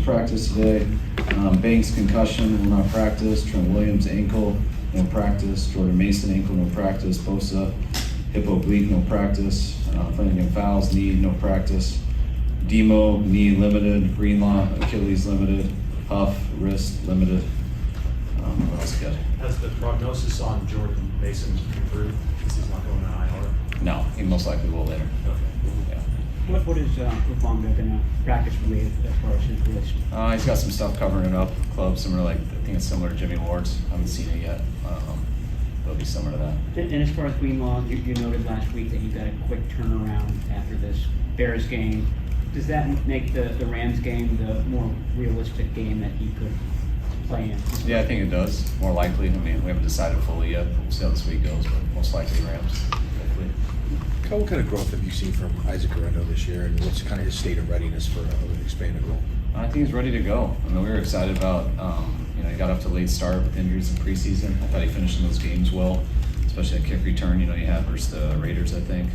practice today. Banks concussion, will not practice. Trent Williams ankle, no practice. Jordan Mason ankle, no practice. Bosa hip oblique, no practice. Flanagan Fowles knee, no practice. Demo knee limited. Greenlaw Achilles limited. Huff wrist limited. What else good? Has the prognosis on Jordan Mason improved since he's not going to IR? No, he most likely will later. Okay. Yeah. What is Ufanga going to practice related as far as his wrist? He's got some stuff covering it up. Club similar, like I think it's similar to Jimmy Ward's. I haven't seen it yet. It'll be similar to that. And as far as Greenlaw, you noted last week that you got a quick turnaround after this Bears game. Does that make the Rams game the more realistic game that he could play in? Yeah, I think it does. More likely. I mean, we haven't decided fully yet. We'll see how this week goes, but most likely Rams. Hopefully. What kind of growth have you seen from Isaac Guerendo this year, and what's kind of his state of readiness for an expanded role? I think he's ready to go. I mean, we were excited about, he got off to a late start with injuries in preseason. I thought he finished in those games well, especially that kick return, you had versus the Raiders, I think.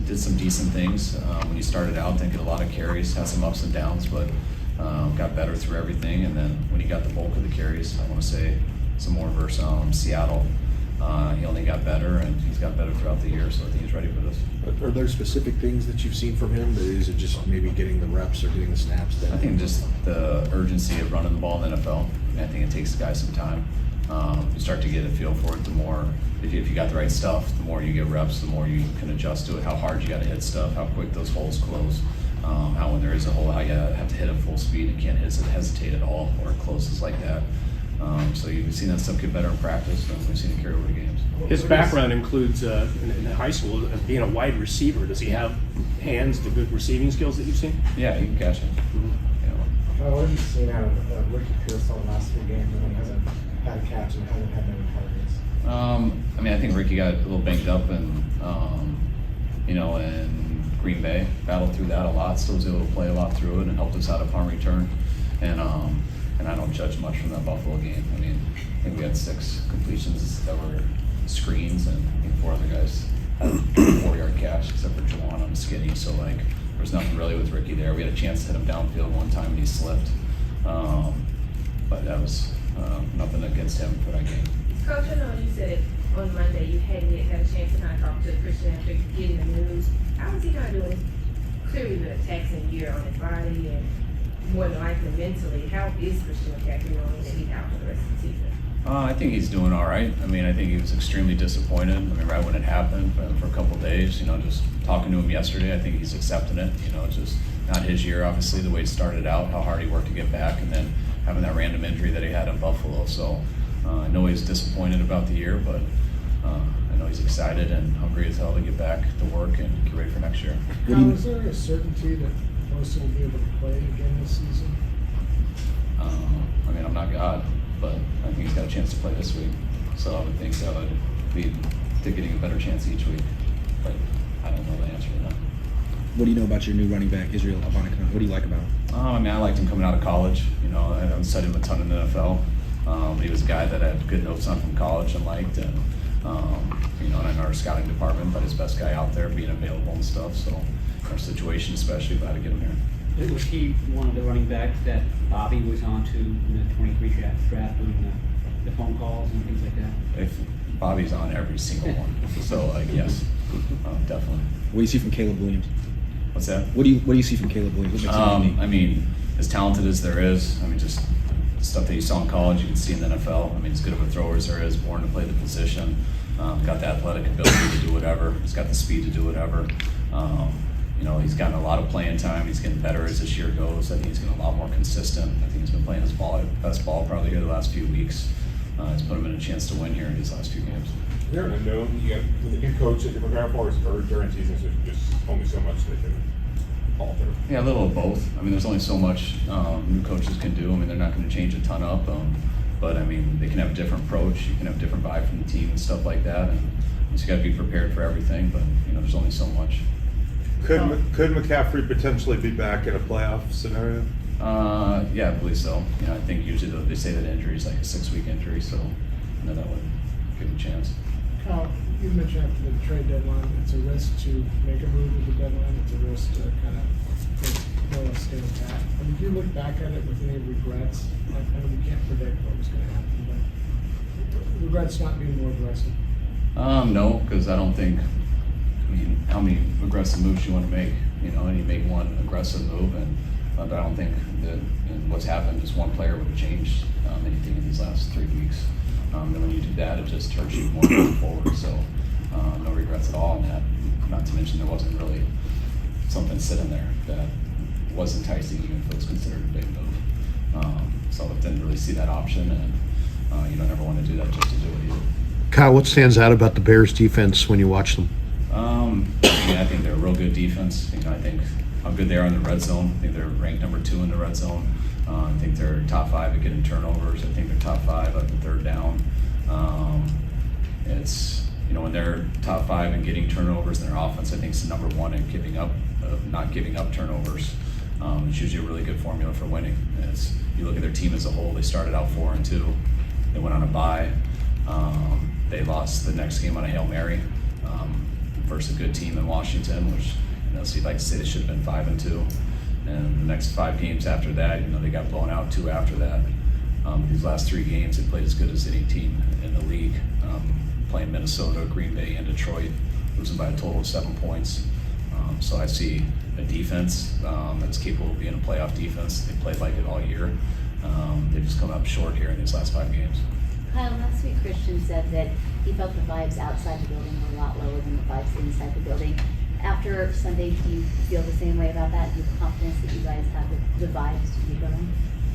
Did some decent things when he started out, didn't get a lot of carries, had some ups and downs, but got better through everything. And then when he got the bulk of the carries, I want to say some more versus Seattle, he only got better, and he's got better throughout the year, so I think he's ready for this. Are there specific things that you've seen from him? Or is it just maybe getting the reps or getting the snaps? I think just the urgency of running the ball in the NFL. I think it takes the guy some time. You start to get a feel for it, the more, if you got the right stuff, the more you get reps, the more you can adjust to it, how hard you got to hit stuff, how quick those holes close, how when there is a hole, how you have to hit it full speed and can't hesitate at all, or it closes like that. So you've seen that stuff get better in practice, and we've seen it carry over to games. His background includes, in high school, being a wide receiver. Does he have hands, the good receiving skills that you've seen? Yeah, he can catch it. What have you seen out of Ricky Pearsall the last 3 games when he hasn't had a catch and hasn't had many targets? I think Ricky got a little banged up and, in Green Bay, battled through that a lot, still was able to play a lot through it and helped us out of punt return. And I don't judge much from that Buffalo game. I think we had 6 completions that were screens, and I think 4 other guys had a 4-yard catch, except for Juwan on the skinny. So, there was nothing really with Ricky there. We had a chance to hit him downfield one time, and he slipped. But that was nothing against him for that game. Coach, I know you said on Monday you hadn't yet had a chance to kind of talk to Christian after getting the news. How was he kind of doing? Clearly been a taxing year on his body and more than likely mentally. How is Christian McCaffrey knowing that he's out for the rest of the season? I think he's doing all right. I think he was extremely disappointed. Right when it happened, for a couple of days, just talking to him yesterday, I think he's accepting it. It's just not his year, obviously, the way it started out, how hard he worked to get back, and then having that random injury that he had in Buffalo. So I know he's disappointed about the year, but I know he's excited and hungry as hell to get back to work and get ready for next year. Is there a certainty that Bosa will be able to play again this season? I'm not God, but I think he's got a chance to play this week. So I would think that would lead to getting a better chance each week. But I don't know the answer to that. What do you know about your new running back, Israel Abanikanda? What do you like about him? I liked him coming out of college. I haven't studied him a ton in the NFL. But he was a guy that I had good notes on from college and liked. And, and I know our scouting department, but his best guy out there being available and stuff. So our situation, especially, glad to get him here. Was he one of the running backs that Bobby was on to in the 23 draft doing the phone calls and things like that? If Bobby's on every single one. So, yes, definitely. What do you see from Caleb Williams? What's that? What do you see from Caleb Williams? What makes him unique? As talented as there is, just the stuff that you saw in college, you can see in the NFL. As good of a thrower as there is, born to play the position. Got the athletic ability to do whatever. He's got the speed to do whatever. He's gotten a lot of playing time. He's getting better as this year goes. I think he's getting a lot more consistent. I think he's been playing his best ball probably here the last few weeks. It's put him in a chance to win here in these last few games. They're unknown. You got with the new coach that you're preparing for is during season, so there's just only so much they can alter. Yeah, a little of both. There's only so much new coaches can do. They're not going to change a ton up, but they can have a different approach. You can have a different vibe from the team and stuff like that, and you just got to be prepared for everything. But there's only so much. Could McCaffrey potentially be back in a playoff scenario? Yeah, I believe so. I think usually they say that injury is like a 6-week injury, so that would give him a chance. Kyle, you mentioned after the trade deadline, it's a risk to make a move at the deadline. It's a risk to kind of more or less stay with that. I mean, do you look back at it with any regrets? Like, I know we can't predict what was gonna happen, but regrets not being more aggressive? No, because I don't think, I mean, how many aggressive moves you want to make? You know, and you make one aggressive move, and but I don't think that and what's happened is one player would have changed anything in these last 3 weeks. And when you do that, it just hurts you more going forward. So no regrets at all on that. Not to mention there wasn't really something sitting there that was enticing, even if it was considered a big move. So I didn't really see that option, and you don't ever want to do that just to do it either. Kyle, what stands out about the Bears defense when you watch them? I think they're a real good defense. You know, I think how good they are in the red zone. I think they're ranked number 2 in the red zone. I think they're top 5 at getting turnovers. I think they're top 5 at the third down. It's, you know, when they're top 5 in getting turnovers in their offense, I think it's number 1 in giving up, not giving up turnovers. It's usually a really good formula for winning. It's, you look at their team as a whole, they started out 4-2. They went on a bye. They lost the next game on a Hail Mary versus a good team in Washington, which, you know, so you'd like to say they should have been 5-2. And the next 5 games after that, you know, they got blown out 2 after that. These last 3 games, they played as good as any team in the league, playing Minnesota, Green Bay, and Detroit, losing by a total of 7 points. So I see a defense that's capable of being a playoff defense. They played like it all year. They've just come up short here in these last 5 games. Kyle, last week Christian said that he felt the vibes outside the building were a lot lower than the vibes inside the building. After Sunday, do you feel the same way about that? Do you have confidence that you guys have the vibes to keep going?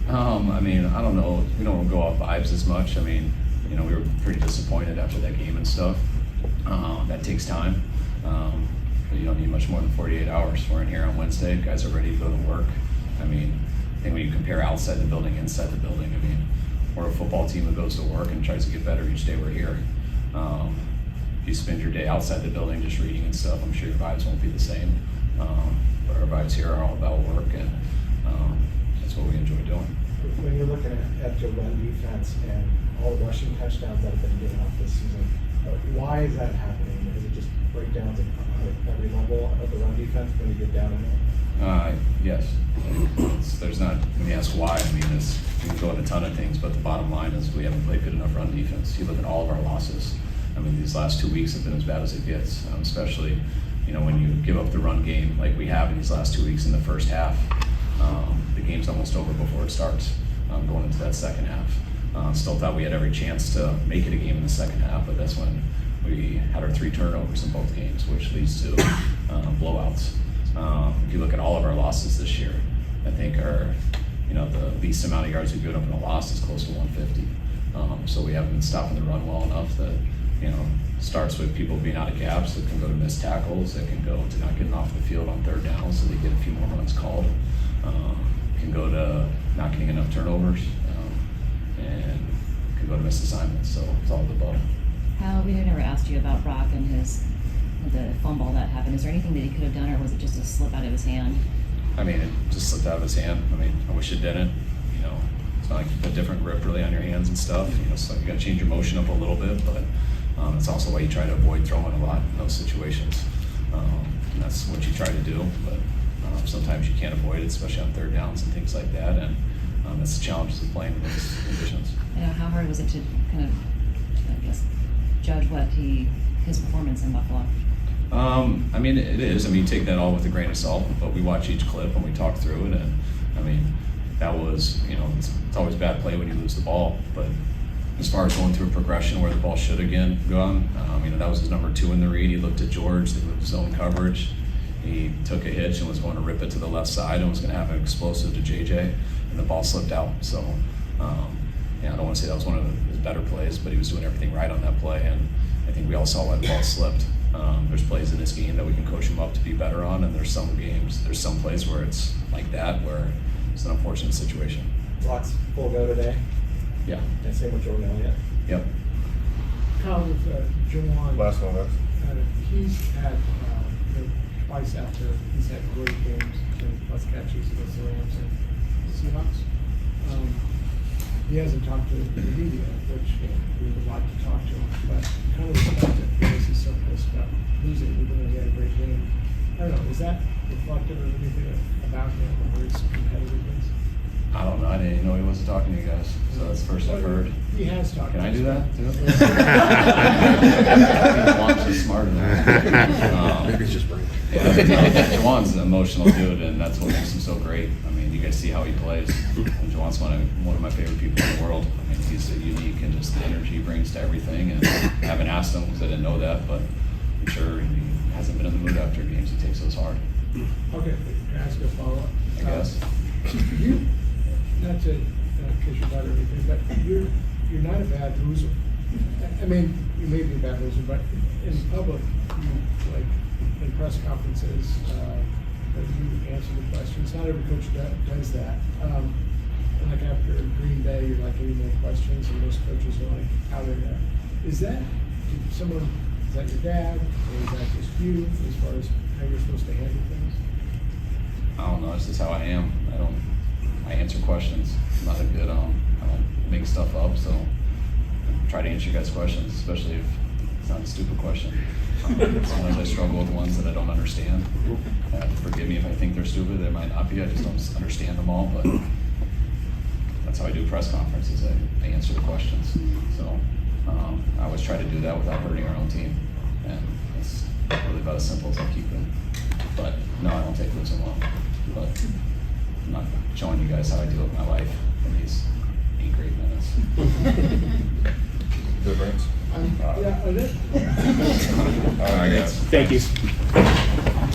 I mean, I don't know. We don't go off vibes as much. I mean, you know, we were pretty disappointed after that game and stuff. That takes time. But you don't need much more than 48 hours. We're in here on Wednesday. Guys are ready to go to work. I mean, I think when you compare outside the building, inside the building, I mean, we're a football team that goes to work and tries to get better each day we're here. If you spend your day outside the building just reading and stuff, I'm sure your vibes won't be the same. But our vibes here are all about work, and that's what we enjoy doing. When you're looking at your run defense and all the rushing touchdowns that have been given up this season, why is that happening? Is it just breakdowns at every level of the run defense when you get down in there? Yes. There's not, when you ask why, I mean, you can go into a ton of things, but the bottom line is we haven't played good enough run defense. You look at all of our losses. I mean, these last 2 weeks have been as bad as it gets, especially, you know, when you give up the run game like we have in these last 2 weeks in the first half. The game's almost over before it starts, going into that second half. Still thought we had every chance to make it a game in the second half, but that's when we had our 3 turnovers in both games, which leads to blowouts. If you look at all of our losses this year, I think our, you know, the least amount of yards we've given up in a loss is close to 150. So we haven't been stopping the run well enough that, you know, starts with people being out of gaps that can go to missed tackles, that can go to not getting off the field on third down so they get a few more runs called, can go to not getting enough turnovers, and can go to missed assignments. So it's all the above. Hal, we never asked you about Brock and the fumble that happened. Is there anything that he could have done, or was it just a slip out of his hand? I mean, it just slipped out of his hand. I mean, I wish it didn't. You know, it's not like you put different grip really on your hands and stuff. You know, so you got to change your motion up a little bit, but it's also why you try to avoid throwing a lot in those situations. And that's what you try to do, but sometimes you can't avoid it, especially on third downs and things like that. And that's the challenges of playing in those conditions. You know, how hard was it to kind of, I guess, judge his performance in Buffalo? I mean, it is. I mean, take that all with a grain of salt, but we watch each clip and we talk through it. And I mean, that was, you know, it's always bad play when you lose the ball. But as far as going through a progression where the ball should have gone, you know, that was his number 2 in the read. He looked at George, they moved zone coverage. He took a hitch and was going to rip it to the left side and was going to have an explosive to JJ, and the ball slipped out. So, yeah, I don't want to say that was one of his better plays, but he was doing everything right on that play, and I think we all saw why the ball slipped. There's plays in this game that we can coach him up to be better on, and there's some plays where it's like that, where it's an unfortunate situation. Locks full go today? Yeah. And same with Jordan Elliott? Yep. Kyle, with Juwan, Last one, that's. he's had, twice after, he's had great games, and plus catches against the Rams and Seahawks. He hasn't talked to the media, which we would like to talk to him, but kind of respect it because he's so pissed about losing, even though he had a great game. I don't know, is that reflective of anything about him or his competitiveness? I don't know, I didn't even know he wasn't talking to you guys, so that's the first I've heard. He has talked. Can I to do us. that too? Juwan's just smarter than that. Maybe it's just brain. Yeah, Juwan's an emotional dude, and that's what makes him so great. I mean, you guys see how he plays. And Juwan's one of my favorite people in the world. I mean, he's unique and just the energy he brings to everything. And I haven't asked him because I didn't know that, but I'm sure he hasn't been in the mood after games. He takes those hard, Okay, can I ask a follow-up? I guess. You, not to kiss your butt or anything, but you're not a bad loser. I mean, you may be a bad loser, but in public, you, like, in press conferences, that you answer the questions. Not every coach does that. And like after Green Bay, you're like, any more questions? And most coaches are like, out of there. Is that your dad, or is that just you, as far as how you're supposed to handle things? I don't know. It's just how I am. I answer questions. I'm not a good. I don't make stuff up. So I try to answer you guys' questions, especially if it's not a stupid question. Sometimes I struggle with ones that I don't understand. Forgive me if I think they're stupid. They might not be. I just don't understand them all. But that's how I do press conferences. I answer the questions. So I always try to do that without hurting our own team. And it's really about as simple as I keep it. But no, I don't take losing well. But I'm not showing you guys how I deal with my life in these 8 great minutes. Good, Brent? Yeah, All right, guys. Thank you.